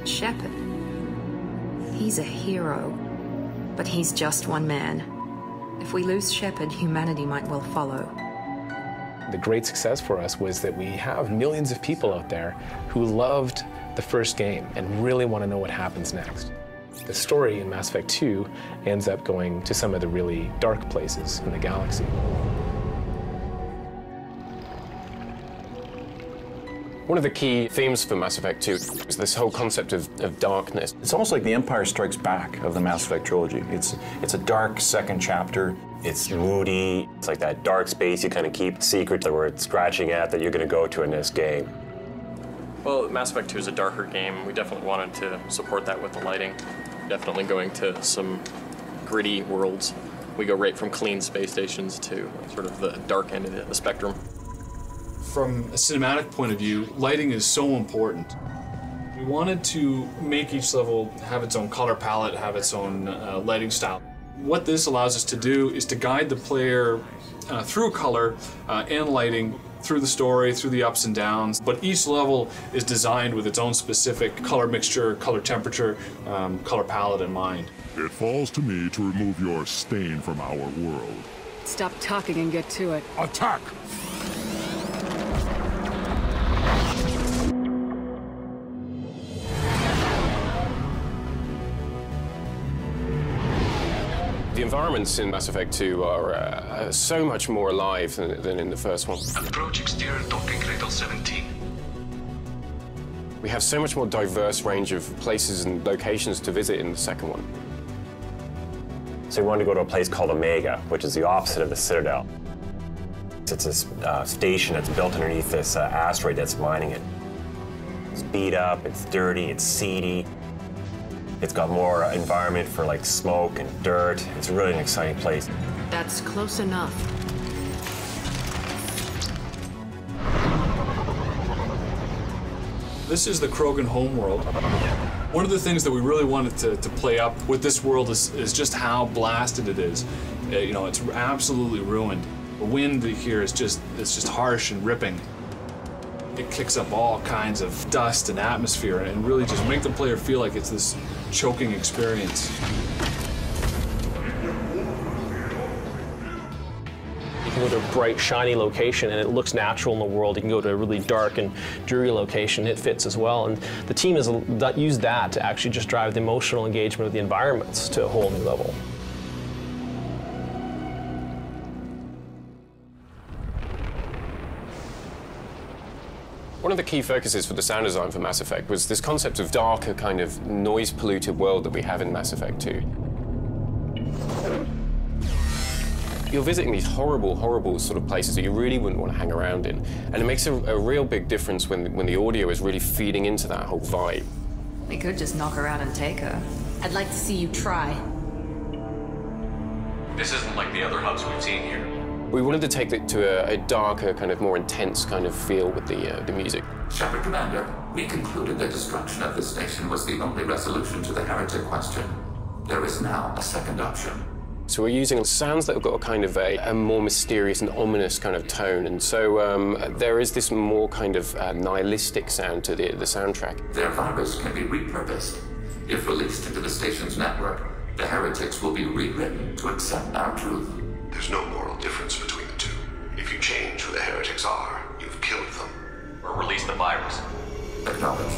Shepard. He's a hero, but he's just one man. If we lose Shepard, humanity might well follow. The great success for us was that we have millions of people out there who loved the first game and really want to know what happens next. The story in Mass Effect 2 ends up going to some of the really dark places in the galaxy. One of the key themes for Mass Effect 2 is this whole concept of darkness. It's almost like the Empire Strikes Back of the Mass Effect trilogy. It's a dark second chapter. It's moody. It's like that dark space you kind of keep secret that we're scratching at that you're going to go to in this game. Well, Mass Effect 2 is a darker game. We definitely wanted to support that with the lighting. Definitely going to some gritty worlds. We go right from clean space stations to sort of the dark end of the spectrum. From a cinematic point of view, lighting is so important. We wanted to make each level have its own color palette, have its own lighting style. What this allows us to do is to guide the player through color and lighting, through the story, through the ups and downs. But each level is designed with its own specific color mixture, color temperature, color palette in mind. It falls to me to remove your stain from our world. Stop talking and get to it. Attack! The environments in Mass Effect 2 are so much more alive than in the first one. Approach exterior docking cradle 17. We have so much more diverse range of places and locations to visit in the second one. So we wanted to go to a place called Omega, which is the opposite of the Citadel. It's a station that's built underneath this asteroid that's mining it. It's beat up, it's dirty, it's seedy. It's got more environment for like smoke and dirt. It's really an exciting place. That's close enough. This is the Krogan homeworld. One of the things that we really wanted to play up with this world is just how blasted it is. You know, it's absolutely ruined. The wind here is just harsh and ripping. It kicks up all kinds of dust and atmosphere and really just make the player feel like it's this choking experience. You can go to a bright, shiny location and it looks natural in the world. You can go to a really dark and dreary location, it fits as well. And the team has used that to actually just drive the emotional engagement of the environments to a whole new level. One of the key focuses for the sound design for Mass Effect was this concept of darker, kind of noise-polluted world that we have in Mass Effect 2. You're visiting these horrible, horrible sort of places that you really wouldn't want to hang around in. And it makes a real big difference when the audio is really feeding into that whole vibe. We could just knock her out and take her. I'd like to see you try. This isn't like the other hubs we've seen here. We wanted to take it to a darker, kind of more intense kind of feel with the music. Shepard Commander, we concluded the destruction of this station was the only resolution to the heretic question. There is now a second option. So we're using sounds that have got a kind of a more mysterious and ominous kind of tone, and so there is this more kind of nihilistic sound to the soundtrack. Their virus can be repurposed. If released into the station's network, the heretics will be rewritten to accept our truth. There's no moral difference between the two. If you change who the heretics are, you've killed them. Or release the virus. Acknowledged.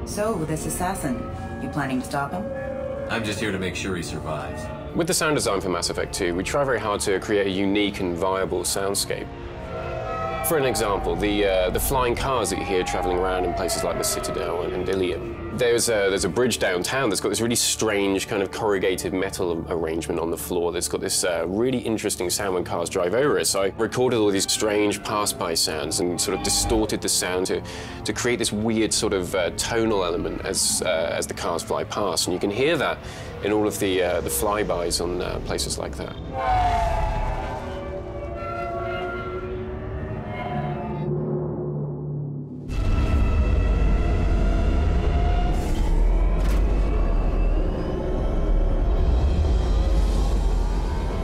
So, this assassin, you planning to stop him? I'm just here to make sure he survives. With the sound design for Mass Effect 2, we try very hard to create a unique and viable soundscape. For an example, the flying cars that you hear traveling around in places like the Citadel and Ilium. There's a bridge downtown that's got this really strange kind of corrugated metal arrangement on the floor that's got this really interesting sound when cars drive over it. So I recorded all these strange pass-by sounds and sort of distorted the sound to create this weird sort of tonal element as the cars fly past. And you can hear that in all of the flybys on places like that.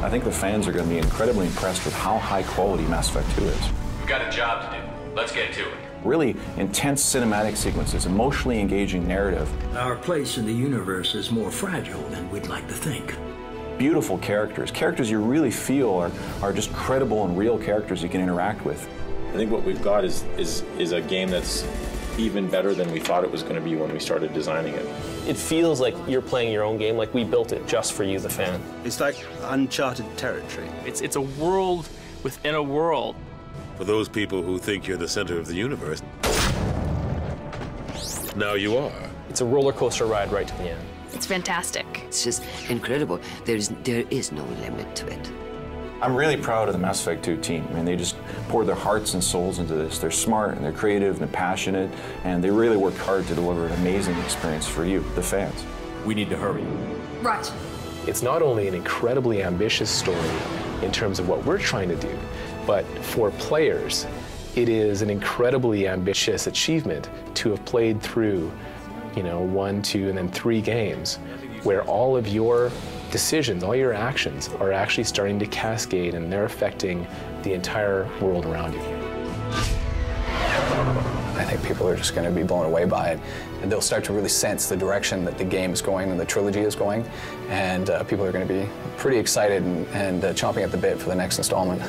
I think the fans are going to be incredibly impressed with how high quality Mass Effect 2 is. We've got a job to do. Let's get to it. Really intense cinematic sequences, emotionally engaging narrative. Our place in the universe is more fragile than we'd like to think. Beautiful characters you really feel are just credible and real characters you can interact with. I think what we've got is a game that's even better than we thought it was going to be when we started designing it. It feels like you're playing your own game, like we built it just for you, the fan. It's like uncharted territory. It's a world within a world. For those people who think you're the center of the universe, now you are. It's a roller coaster ride right to the end. It's fantastic. It's just incredible. There is no limit to it. I'm really proud of the Mass Effect 2 team. I mean, they just poured their hearts and souls into this. They're smart and they're creative and they're passionate, and they really worked hard to deliver an amazing experience for you, the fans. We need to hurry. Right. It's not only an incredibly ambitious story in terms of what we're trying to do, but for players, it is an incredibly ambitious achievement to have played through, 1, 2, and then 3 games, where all of your decisions, all your actions are actually starting to cascade and they're affecting the entire world around you. I think people are just going to be blown away by it. And they'll start to really sense the direction that the game is going and the trilogy is going. And people are going to be pretty excited and chomping at the bit for the next installment.